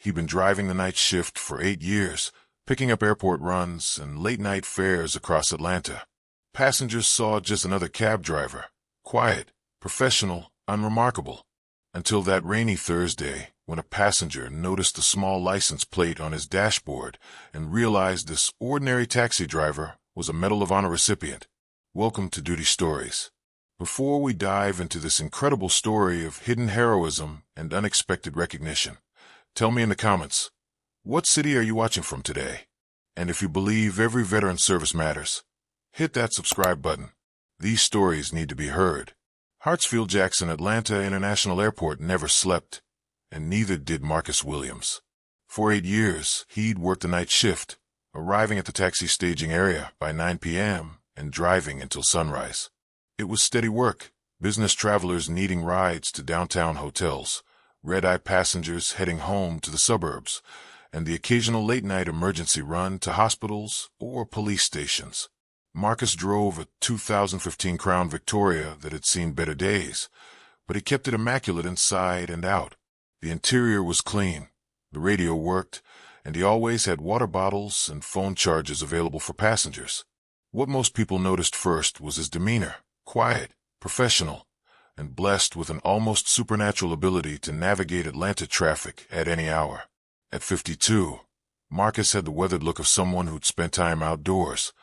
He'd been driving the night shift for 8 years, picking up airport runs and late-night fares across Atlanta. Passengers saw just another cab driver, quiet, professional, unremarkable, until that rainy Thursday when a passenger noticed a small license plate on his dashboard and realized this ordinary taxi driver was a Medal of Honor recipient. Welcome to Duty Stories. Before we dive into this incredible story of hidden heroism and unexpected recognition, tell me in the comments, what city are you watching from today? And if you believe every veteran service matters, hit that subscribe button. These stories need to be heard. Hartsfield-Jackson Atlanta International Airport never slept, and neither did Marcus Williams. For 8 years, he'd worked the night shift, arriving at the taxi staging area by 9 p.m. and driving until sunrise. It was steady work, business travelers needing rides to downtown hotels, red-eye passengers heading home to the suburbs, and the occasional late-night emergency run to hospitals or police stations. Marcus drove a 2015 Crown Victoria that had seen better days, but he kept it immaculate inside and out. The interior was clean, the radio worked, and he always had water bottles and phone chargers available for passengers. What most people noticed first was his demeanor, quiet, professional, and blessed with an almost supernatural ability to navigate Atlanta traffic at any hour. At 52, Marcus had the weathered look of someone who'd spent time outdoors,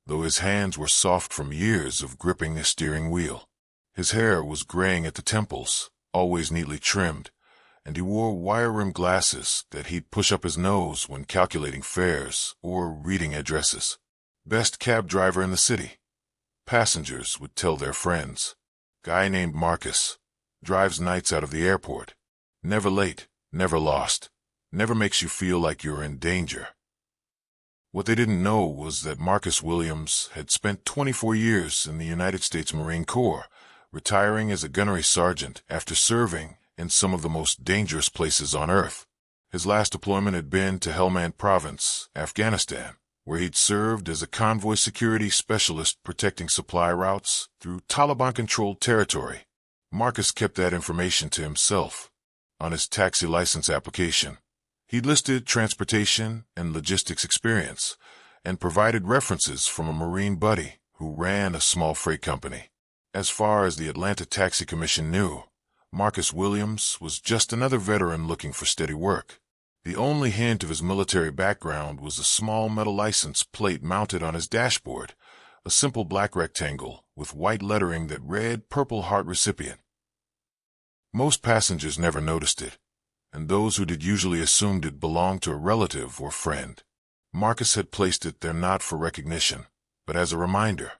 though his hands were soft from years of gripping a steering wheel. His hair was graying at the temples, always neatly trimmed, and he wore wire-rimmed glasses that he'd push up his nose when calculating fares or reading addresses. Best cab driver in the city. Passengers would tell their friends. Guy named Marcus. Drives nights out of the airport. Never late, never lost. Never makes you feel like you're in danger. What they didn't know was that Marcus Williams had spent 24 years in the United States Marine Corps, retiring as a gunnery sergeant after serving in some of the most dangerous places on Earth. His last deployment had been to Helmand Province, Afghanistan, where he'd served as a convoy security specialist protecting supply routes through Taliban-controlled territory. Marcus kept that information to himself. On his taxi license application, he'd listed transportation and logistics experience and provided references from a Marine buddy who ran a small freight company. As far as the Atlanta Taxi Commission knew, Marcus Williams was just another veteran looking for steady work. The only hint of his military background was a small metal license plate mounted on his dashboard, a simple black rectangle with white lettering that read Purple Heart Recipient. Most passengers never noticed it, and those who did usually assumed it belonged to a relative or friend. Marcus had placed it there not for recognition, but as a reminder.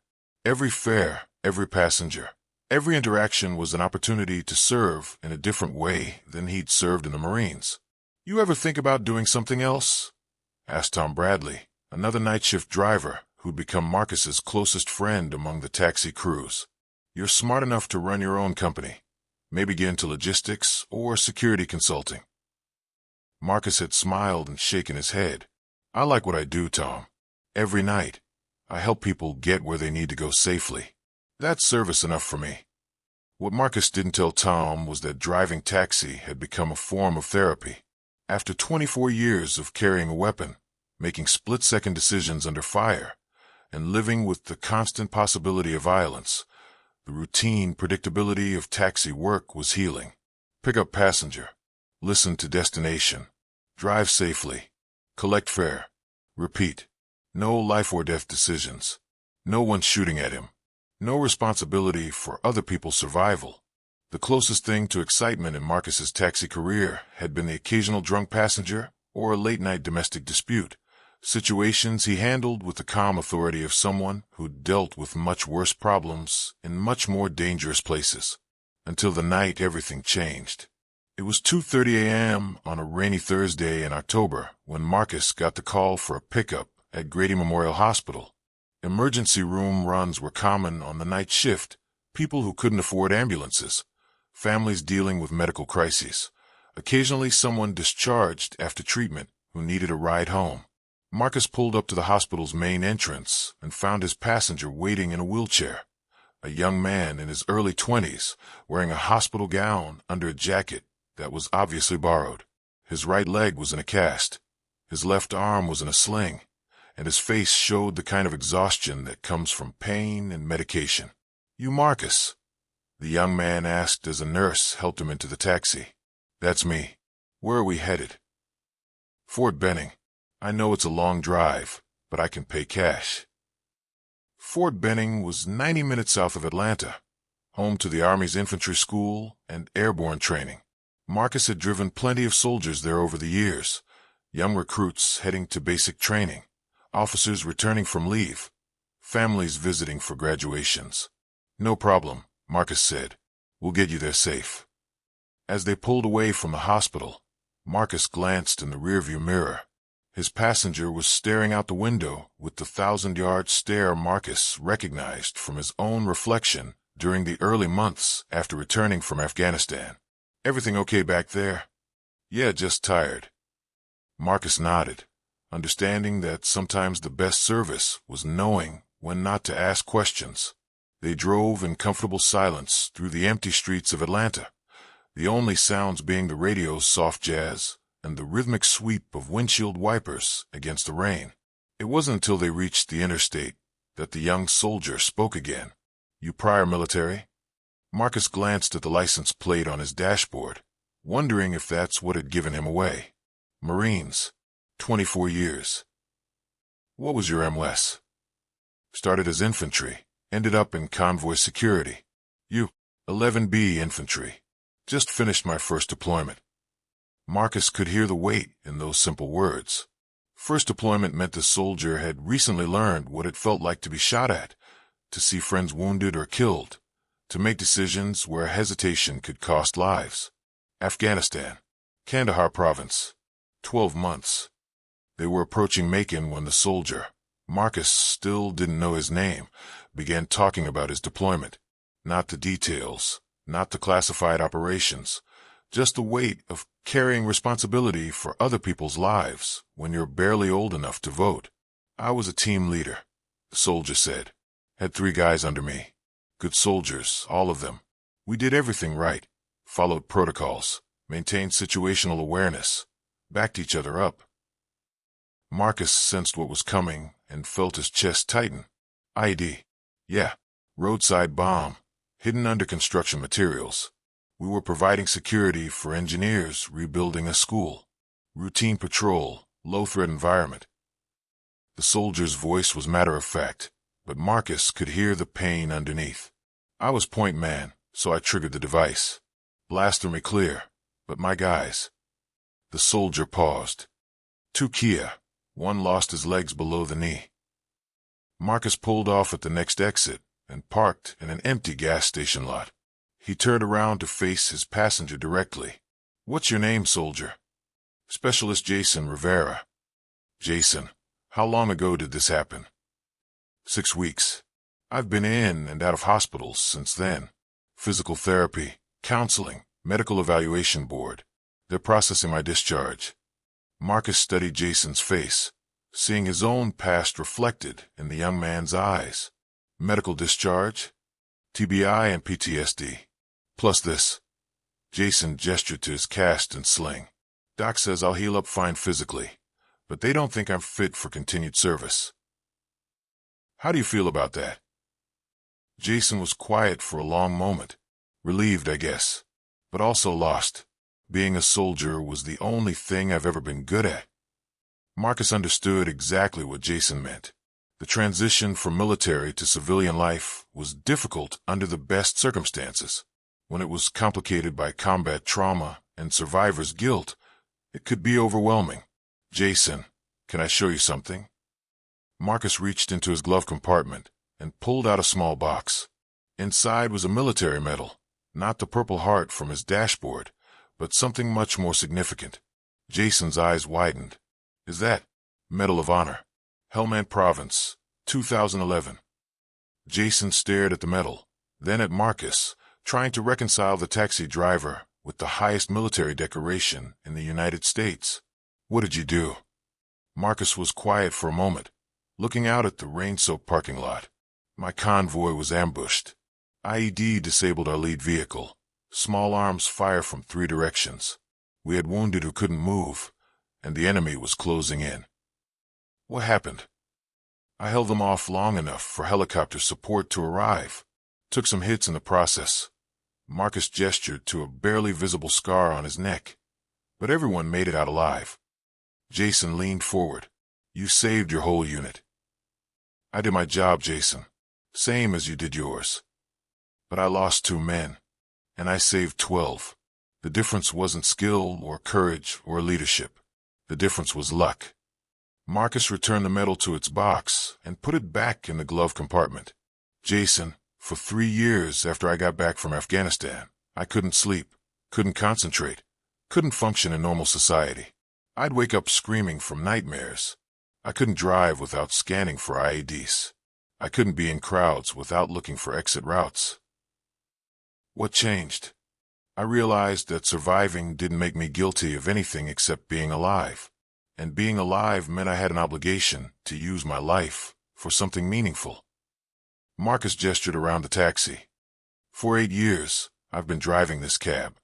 Every fare, every passenger, every interaction was an opportunity to serve in a different way than he'd served in the Marines. "You ever think about doing something else?" asked Tom Bradley, another night shift driver who'd become Marcus's closest friend among the taxi crews. "You're smart enough to run your own company. Maybe get into logistics or security consulting." Marcus had smiled and shaken his head. "I like what I do, Tom. Every night, I help people get where they need to go safely. That's service enough for me." What Marcus didn't tell Tom was that driving taxi had become a form of therapy. After 24 years of carrying a weapon, making split-second decisions under fire, and living with the constant possibility of violence, the routine predictability of taxi work was healing. Pick up passenger, listen to destination, drive safely, collect fare, repeat. No life or death decisions. No one shooting at him. No responsibility for other people's survival. The closest thing to excitement in Marcus's taxi career had been the occasional drunk passenger or a late-night domestic dispute, situations he handled with the calm authority of someone who'd dealt with much worse problems in much more dangerous places. Until the night everything changed. It was 2:30 a.m. on a rainy Thursday in October when Marcus got the call for a pickup at Grady Memorial Hospital. Emergency room runs were common on the night shift, people who couldn't afford ambulances, families dealing with medical crises, occasionally someone discharged after treatment who needed a ride home. Marcus pulled up to the hospital's main entrance and found his passenger waiting in a wheelchair, a young man in his early 20s wearing a hospital gown under a jacket that was obviously borrowed. His right leg was in a cast, his left arm was in a sling, and his face showed the kind of exhaustion that comes from pain and medication. "You Marcus?" the young man asked as a nurse helped him into the taxi. "That's me. Where are we headed?" "Fort Benning. I know it's a long drive, but I can pay cash." Fort Benning was 90 minutes south of Atlanta, home to the Army's infantry school and airborne training. Marcus had driven plenty of soldiers there over the years, young recruits heading to basic training, officers returning from leave, families visiting for graduations. "No problem," Marcus said. "We'll get you there safe." As they pulled away from the hospital, Marcus glanced in the rearview mirror. His passenger was staring out the window with the 1,000-yard stare Marcus recognized from his own reflection during the early months after returning from Afghanistan. "Everything okay back there?" "Yeah, just tired." Marcus nodded, understanding that sometimes the best service was knowing when not to ask questions. They drove in comfortable silence through the empty streets of Atlanta, the only sounds being the radio's soft jazz and the rhythmic sweep of windshield wipers against the rain. It wasn't until they reached the interstate that the young soldier spoke again. "You prior military?" Marcus glanced at the license plate on his dashboard, wondering if that's what had given him away. "Marines. 24 years. "What was your MOS?" "Started as infantry, ended up in convoy security." "You?" 11B infantry. "Just finished my first deployment." Marcus could hear the weight in those simple words. First deployment meant the soldier had recently learned what it felt like to be shot at, to see friends wounded or killed, to make decisions where hesitation could cost lives. Afghanistan. Kandahar province. 12 months. They were approaching Macon when the soldier, Marcus still didn't know his name, began talking about his deployment. Not the details, not the classified operations, just the weight of carrying responsibility for other people's lives when you're barely old enough to vote. "I was a team leader," the soldier said. "Had 3 guys under me. Good soldiers, all of them. We did everything right, followed protocols, maintained situational awareness, backed each other up." Marcus sensed what was coming and felt his chest tighten. "IED. Yeah. Roadside bomb. Hidden under construction materials. We were providing security for engineers rebuilding a school. Routine patrol, low-threat environment." The soldier's voice was matter-of-fact, but Marcus could hear the pain underneath. "I was point man, so I triggered the device. Blaster me clear, but my guys." The soldier paused. 2 Kia. One lost his legs below the knee. Marcus pulled off at the next exit and parked in an empty gas station lot. He turned around to face his passenger directly. "What's your name, soldier?" "Specialist Jason Rivera." "Jason, how long ago did this happen?" 6 weeks. I've been in and out of hospitals since then. Physical therapy, counseling, medical evaluation board. They're processing my discharge." Marcus studied Jason's face, seeing his own past reflected in the young man's eyes. "Medical discharge? TBI and PTSD. Plus this." Jason gestured to his cast and sling. "Doc says I'll heal up fine physically, but they don't think I'm fit for continued service." "How do you feel about that?" Jason was quiet for a long moment, relieved, I guess, but also lost. Being a soldier was the only thing I've ever been good at. Marcus understood exactly what Jason meant. The transition from military to civilian life was difficult under the best circumstances. When it was complicated by combat trauma and survivor's guilt, it could be overwhelming. "Jason, can I show you something?" Marcus reached into his glove compartment and pulled out a small box. Inside was a military medal, not the Purple Heart from his dashboard, but something much more significant. Jason's eyes widened. "Is that Medal of Honor? Helmand Province, 2011. Jason stared at the medal, then at Marcus, trying to reconcile the taxi driver with the highest military decoration in the United States. "What did you do?" Marcus was quiet for a moment, looking out at the rain-soaked parking lot. "My convoy was ambushed. IED disabled our lead vehicle. Small arms fire from 3 directions. We had wounded who couldn't move, and the enemy was closing in. What happened? I held them off long enough for helicopter support to arrive. Took some hits in the process. Marcus gestured to a barely visible scar on his neck. But everyone made it out alive. Jason leaned forward. You saved your whole unit. I did my job, Jason. Same as you did yours. But I lost 2 men, and I saved 12. The difference wasn't skill or courage or leadership. The difference was luck. Marcus returned the medal to its box and put it back in the glove compartment. Jason, for 3 years after I got back from Afghanistan, I couldn't sleep, couldn't concentrate, couldn't function in normal society. I'd wake up screaming from nightmares. I couldn't drive without scanning for IEDs. I couldn't be in crowds without looking for exit routes. What changed? I realized that surviving didn't make me guilty of anything except being alive. And being alive meant I had an obligation to use my life for something meaningful. Marcus gestured around the taxi. For 8 years, I've been driving this cab.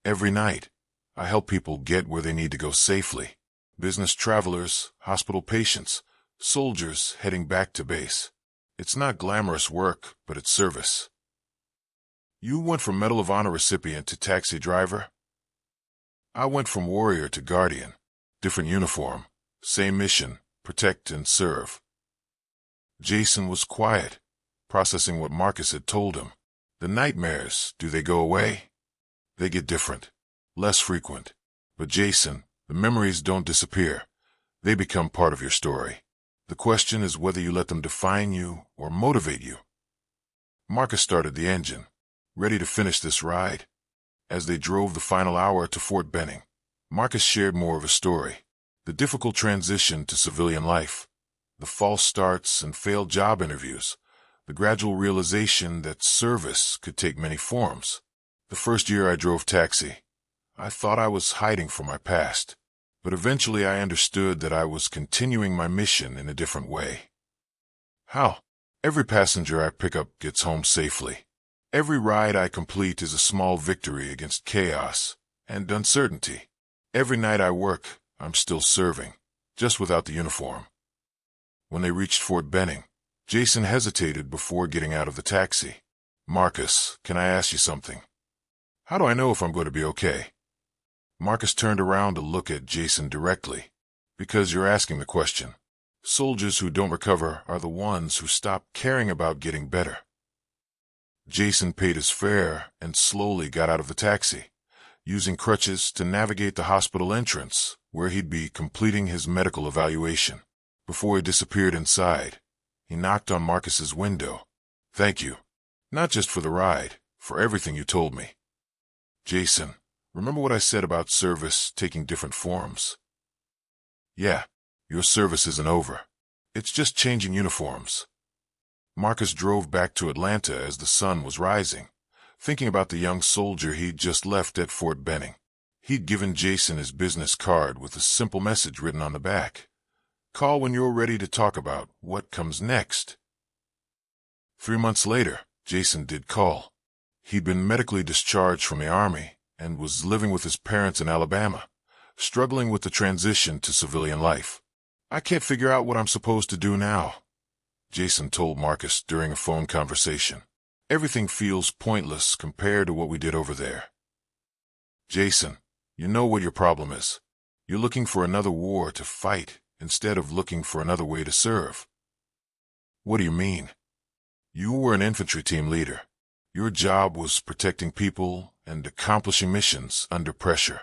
Every night, I help people get where they need to go safely. Business travelers, hospital patients, soldiers heading back to base. It's not glamorous work, but it's service. You went from Medal of Honor recipient to taxi driver? I went from warrior to guardian. Different uniform, same mission, protect and serve. Jason was quiet, processing what Marcus had told him. The nightmares, do they go away? They get different, less frequent. But Jason, the memories don't disappear. They become part of your story. The question is whether you let them define you or motivate you. Marcus started the engine, ready to finish this ride. As they drove the final hour to Fort Benning, Marcus shared more of his story. The difficult transition to civilian life, the false starts and failed job interviews, the gradual realization that service could take many forms. The first year I drove taxi, I thought I was hiding from my past, but eventually I understood that I was continuing my mission in a different way. How? Every passenger I pick up gets home safely. Every ride I complete is a small victory against chaos and uncertainty. Every night I work, I'm still serving, just without the uniform. When they reached Fort Benning, Jason hesitated before getting out of the taxi. Marcus, can I ask you something? How do I know if I'm going to be okay? Marcus turned around to look at Jason directly. Because you're asking the question. Soldiers who don't recover are the ones who stop caring about getting better. Jason paid his fare and slowly got out of the taxi, using crutches to navigate the hospital entrance, where he'd be completing his medical evaluation. Before he disappeared inside, he knocked on Marcus's window. Thank you. Not just for the ride, for everything you told me. Jason, remember what I said about service taking different forms? Yeah, your service isn't over. It's just changing uniforms. Marcus drove back to Atlanta as the sun was rising, thinking about the young soldier he'd just left at Fort Benning. He'd given Jason his business card with a simple message written on the back. Call when you're ready to talk about what comes next. 3 months later, Jason did call. He'd been medically discharged from the Army and was living with his parents in Alabama, struggling with the transition to civilian life. I can't figure out what I'm supposed to do now, Jason told Marcus during a phone conversation. Everything feels pointless compared to what we did over there. Jason, you know what your problem is. You're looking for another war to fight instead of looking for another way to serve. What do you mean? You were an infantry team leader. Your job was protecting people and accomplishing missions under pressure.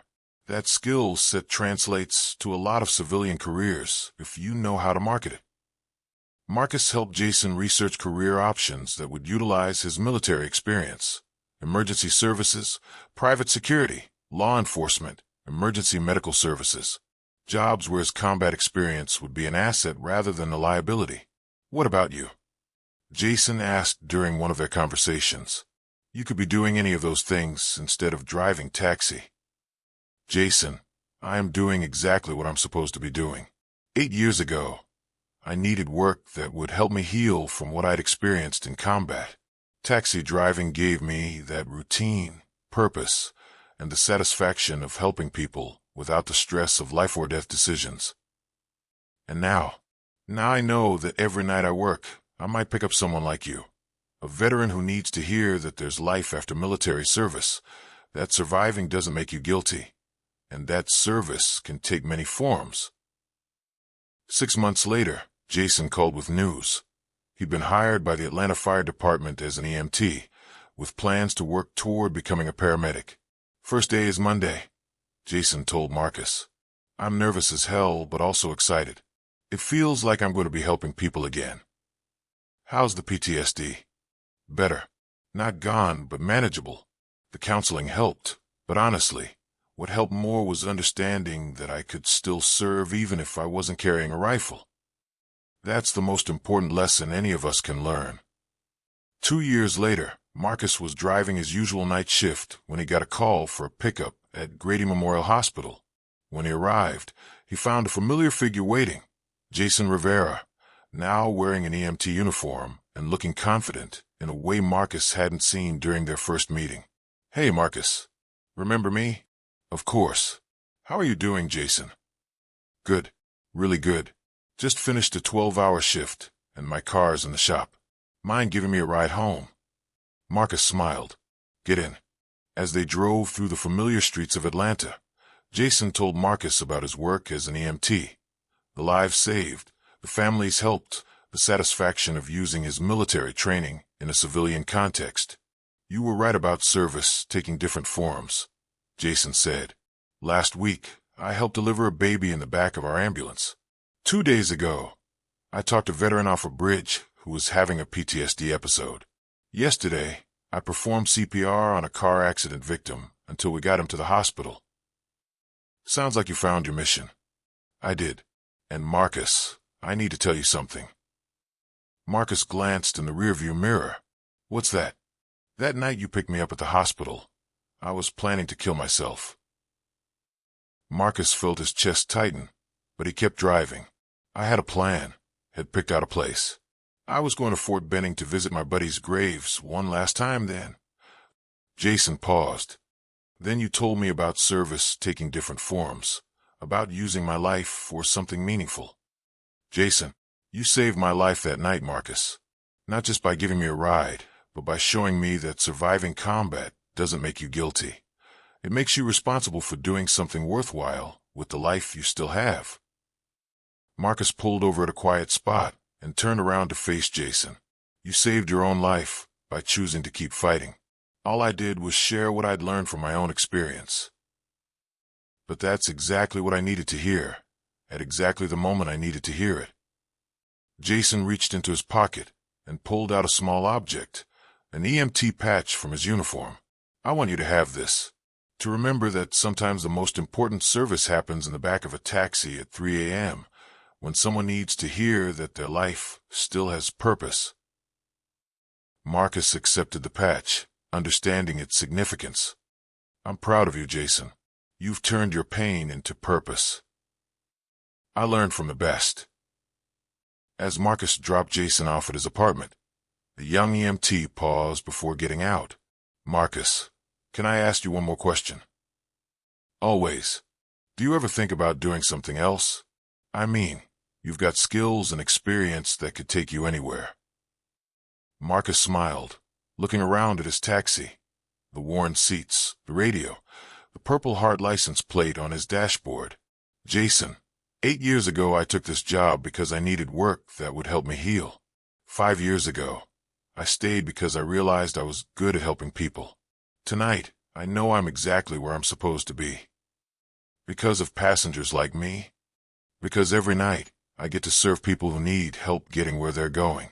That skill set translates to a lot of civilian careers if you know how to market it. Marcus helped Jason research career options that would utilize his military experience: emergency services, private security, law enforcement, emergency medical services. Jobs where his combat experience would be an asset rather than a liability. What about you? Jason asked during one of their conversations. You could be doing any of those things instead of driving taxi. Jason, I am doing exactly what I'm supposed to be doing. 8 years ago, I needed work that would help me heal from what I'd experienced in combat. Taxi driving gave me that routine, purpose, and the satisfaction of helping people without the stress of life or death decisions. And now I know that every night I work, I might pick up someone like you, a veteran who needs to hear that there's life after military service, that surviving doesn't make you guilty, and that service can take many forms. 6 months later, Jason called with news. He'd been hired by the Atlanta Fire Department as an EMT, with plans to work toward becoming a paramedic. First day is Monday, Jason told Marcus. I'm nervous as hell, but also excited. It feels like I'm going to be helping people again. How's the PTSD? Better. Not gone, but manageable. The counseling helped, but honestly, what helped more was understanding that I could still serve even if I wasn't carrying a rifle. That's the most important lesson any of us can learn. 2 years later, Marcus was driving his usual night shift when he got a call for a pickup at Grady Memorial Hospital. When he arrived, he found a familiar figure waiting, Jason Rivera, now wearing an EMT uniform and looking confident in a way Marcus hadn't seen during their first meeting. Hey, Marcus. Remember me? Of course. How are you doing, Jason? Good. Really good. Just finished a 12-hour shift, and my car's in the shop. Mind giving me a ride home? Marcus smiled. Get in. As they drove through the familiar streets of Atlanta, Jason told Marcus about his work as an EMT. The lives saved, the families helped, the satisfaction of using his military training in a civilian context. You were right about service taking different forms, Jason said. Last week, I helped deliver a baby in the back of our ambulance. 2 days ago, I talked to veteran off a bridge who was having a PTSD episode. Yesterday, I performed CPR on a car accident victim until we got him to the hospital. Sounds like you found your mission. I did. And Marcus, I need to tell you something. Marcus glanced in the rearview mirror. What's that? That night you picked me up at the hospital, I was planning to kill myself. Marcus felt his chest tighten, but he kept driving. I had a plan, had picked out a place. I was going to Fort Benning to visit my buddies' graves one last time then. Jason paused. Then you told me about service taking different forms, about using my life for something meaningful. Jason, you saved my life that night, Marcus. Not just by giving me a ride, but by showing me that surviving combat doesn't make you guilty. It makes you responsible for doing something worthwhile with the life you still have. Marcus pulled over at a quiet spot and turned around to face Jason. You saved your own life by choosing to keep fighting. All I did was share what I'd learned from my own experience. But that's exactly what I needed to hear, at exactly the moment I needed to hear it. Jason reached into his pocket and pulled out a small object, an EMT patch from his uniform. I want you to have this, to remember that sometimes the most important service happens in the back of a taxi at 3 a.m., when someone needs to hear that their life still has purpose. Marcus accepted the patch, understanding its significance. I'm proud of you, Jason. You've turned your pain into purpose. I learned from the best. As Marcus dropped Jason off at his apartment, the young EMT paused before getting out. Marcus, can I ask you one more question? Always. Do you ever think about doing something else? I mean, you've got skills and experience that could take you anywhere. Marcus smiled, looking around at his taxi, the worn seats, the radio, the Purple Heart license plate on his dashboard. Jason, 8 years ago I took this job because I needed work that would help me heal. 5 years ago, I stayed because I realized I was good at helping people. Tonight, I know I'm exactly where I'm supposed to be. Because of passengers like me. Because every night, I get to serve people who need help getting where they're going.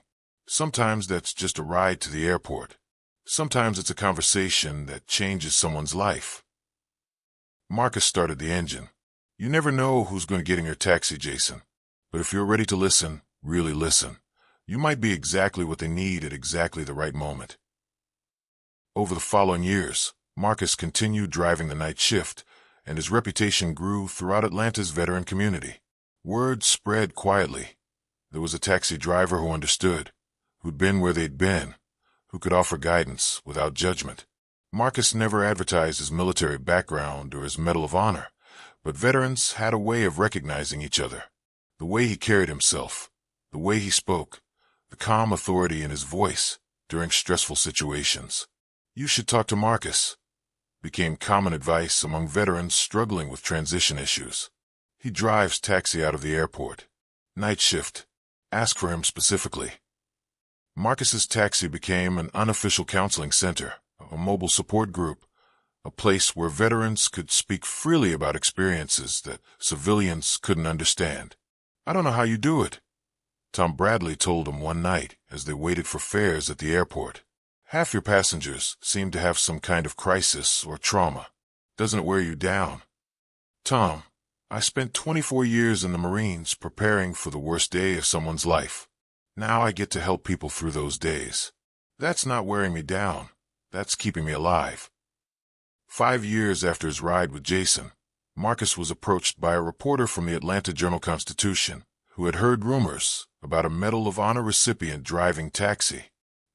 Sometimes that's just a ride to the airport. Sometimes it's a conversation that changes someone's life. Marcus started the engine. You never know who's going to get in your taxi, Jason. But if you're ready to listen, really listen, you might be exactly what they need at exactly the right moment. Over the following years, Marcus continued driving the night shift, and his reputation grew throughout Atlanta's veteran community. Word spread quietly. There was a taxi driver who understood, who'd been where they'd been, who could offer guidance without judgment. Marcus never advertised his military background or his Medal of Honor, but veterans had a way of recognizing each other. The way he carried himself, the way he spoke, the calm authority in his voice during stressful situations. "You should talk to Marcus," became common advice among veterans struggling with transition issues. "He drives taxi out of the airport. Night shift. Ask for him specifically." Marcus's taxi became an unofficial counseling center, a mobile support group, a place where veterans could speak freely about experiences that civilians couldn't understand. "I don't know how you do it," Tom Bradley told him one night as they waited for fares at the airport. "Half your passengers seem to have some kind of crisis or trauma. Doesn't it wear you down?" "Tom, I spent 24 years in the Marines preparing for the worst day of someone's life. Now I get to help people through those days. That's not wearing me down. That's keeping me alive." 5 years after his ride with Jason, Marcus was approached by a reporter from the Atlanta Journal-Constitution who had heard rumors about a Medal of Honor recipient driving taxi.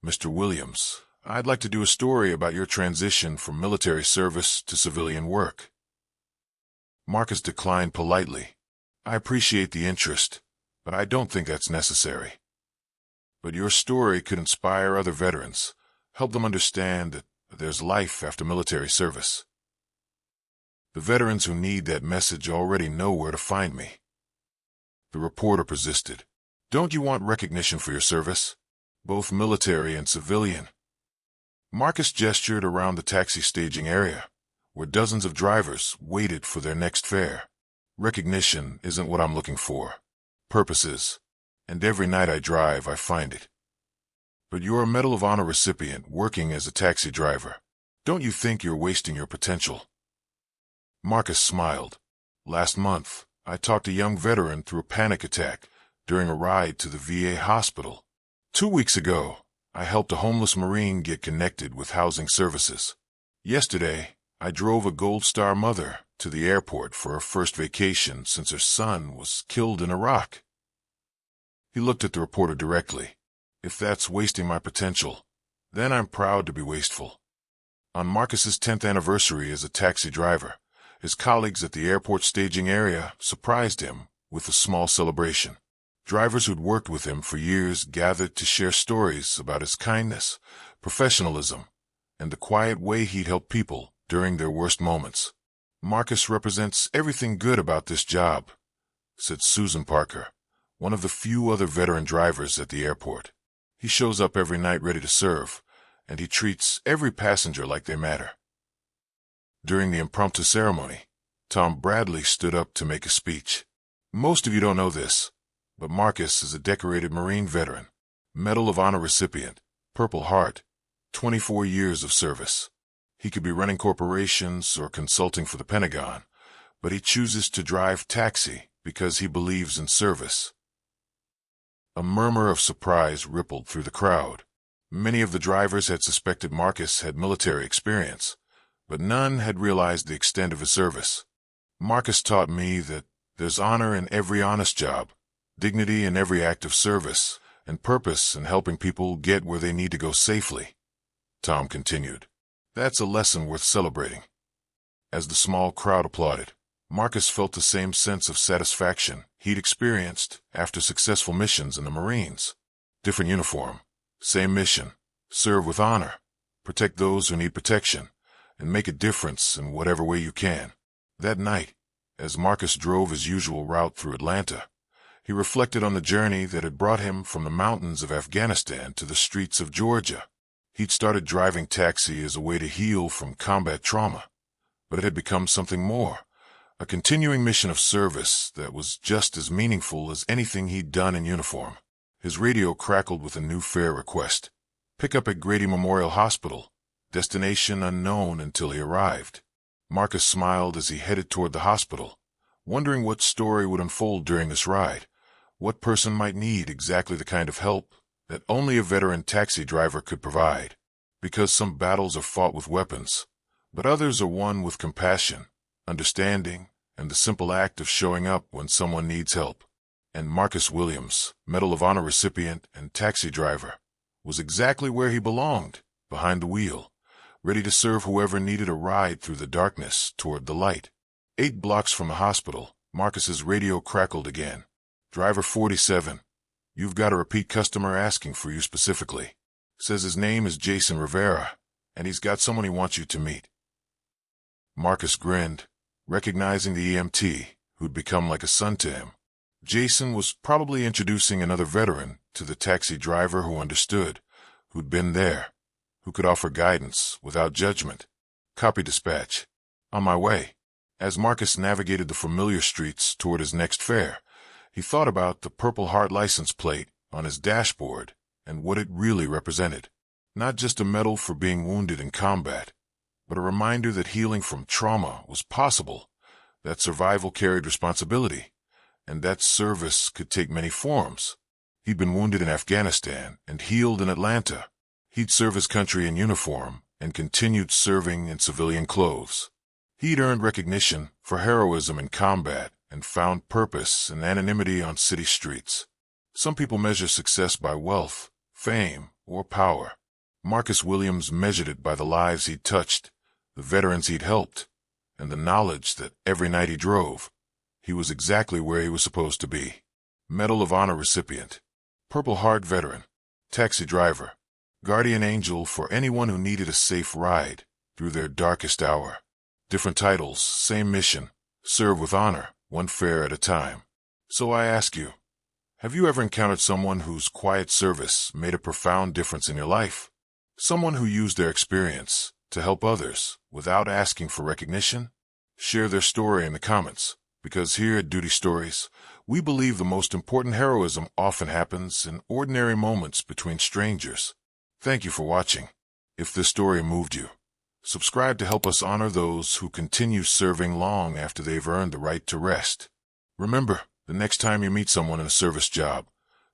"Mr. Williams, I'd like to do a story about your transition from military service to civilian work." Marcus declined politely. "I appreciate the interest, but I don't think that's necessary. But your story could inspire other veterans, help them understand that there's life after military service. The veterans who need that message already know where to find me." The reporter persisted. "Don't you want recognition for your service, both military and civilian?" Marcus gestured around the taxi staging area, where dozens of drivers waited for their next fare. "Recognition isn't what I'm looking for. Purpose is. And every night I drive, I find it. But you're a Medal of Honor recipient working as a taxi driver. Don't you think you're wasting your potential?" Marcus smiled. "Last month, I talked a young veteran through a panic attack during a ride to the VA hospital. 2 weeks ago, I helped a homeless Marine get connected with housing services. Yesterday, I drove a Gold Star mother to the airport for her first vacation since her son was killed in Iraq." He looked at the reporter directly. "If that's wasting my potential, then I'm proud to be wasteful." On Marcus's 10th anniversary as a taxi driver, his colleagues at the airport staging area surprised him with a small celebration. Drivers who'd worked with him for years gathered to share stories about his kindness, professionalism, and the quiet way he'd helped people during their worst moments. "Marcus represents everything good about this job," said Susan Parker, one of the few other veteran drivers at the airport. "He shows up every night ready to serve, and he treats every passenger like they matter." During the impromptu ceremony, Tom Bradley stood up to make a speech. "Most of you don't know this, but Marcus is a decorated Marine veteran, Medal of Honor recipient, Purple Heart, 24 years of service. He could be running corporations or consulting for the Pentagon, but he chooses to drive taxi because he believes in service." A murmur of surprise rippled through the crowd. Many of the drivers had suspected Marcus had military experience, but none had realized the extent of his service. "Marcus taught me that there's honor in every honest job, dignity in every act of service, and purpose in helping people get where they need to go safely," Tom continued. "That's a lesson worth celebrating." As the small crowd applauded, Marcus felt the same sense of satisfaction he'd experienced after successful missions in the Marines. Different uniform, same mission, serve with honor, protect those who need protection, and make a difference in whatever way you can. That night, as Marcus drove his usual route through Atlanta, he reflected on the journey that had brought him from the mountains of Afghanistan to the streets of Georgia. He'd started driving taxi as a way to heal from combat trauma, but it had become something more, a continuing mission of service that was just as meaningful as anything he'd done in uniform. His radio crackled with a new fare request. Pick up at Grady Memorial Hospital, destination unknown until he arrived. Marcus smiled as he headed toward the hospital, wondering what story would unfold during this ride, what person might need exactly the kind of help that only a veteran taxi driver could provide. Because some battles are fought with weapons, but others are won with compassion, understanding, and the simple act of showing up when someone needs help. And Marcus Williams, Medal of Honor recipient and taxi driver, was exactly where he belonged, behind the wheel, ready to serve whoever needed a ride through the darkness toward the light. 8 blocks from the hospital, Marcus's radio crackled again. Driver 47, you've got a repeat customer asking for you specifically. Says his name is Jason Rivera, and he's got someone he wants you to meet. Marcus grinned, recognizing the EMT, who'd become like a son to him. Jason was probably introducing another veteran to the taxi driver who understood, who'd been there, who could offer guidance without judgment. Copy dispatch. On my way. As Marcus navigated the familiar streets toward his next fare, he thought about the Purple Heart license plate on his dashboard and what it really represented. Not just a medal for being wounded in combat, but a reminder that healing from trauma was possible, that survival carried responsibility, and that service could take many forms. He'd been wounded in Afghanistan and healed in Atlanta. He'd served his country in uniform and continued serving in civilian clothes. He'd earned recognition for heroism in combat and found purpose in anonymity on city streets. Some people measure success by wealth, fame, or power. Marcus Williams measured it by the lives he'd touched, the veterans he'd helped, and the knowledge that every night he drove, he was exactly where he was supposed to be. Medal of Honor recipient, Purple Heart veteran, taxi driver, guardian angel for anyone who needed a safe ride through their darkest hour. Different titles, same mission, serve with honor, one fare at a time. So I ask you, have you ever encountered someone whose quiet service made a profound difference in your life? Someone who used their experience to help others without asking for recognition? Share their story in the comments, because here at Duty Stories, we believe the most important heroism often happens in ordinary moments between strangers. Thank you for watching. If this story moved you, subscribe to help us honor those who continue serving long after they've earned the right to rest. Remember, the next time you meet someone in a service job,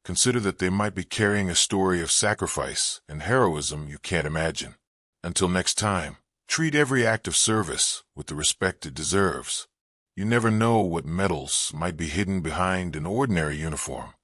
consider that they might be carrying a story of sacrifice and heroism you can't imagine. Until next time, treat every act of service with the respect it deserves. You never know what medals might be hidden behind an ordinary uniform.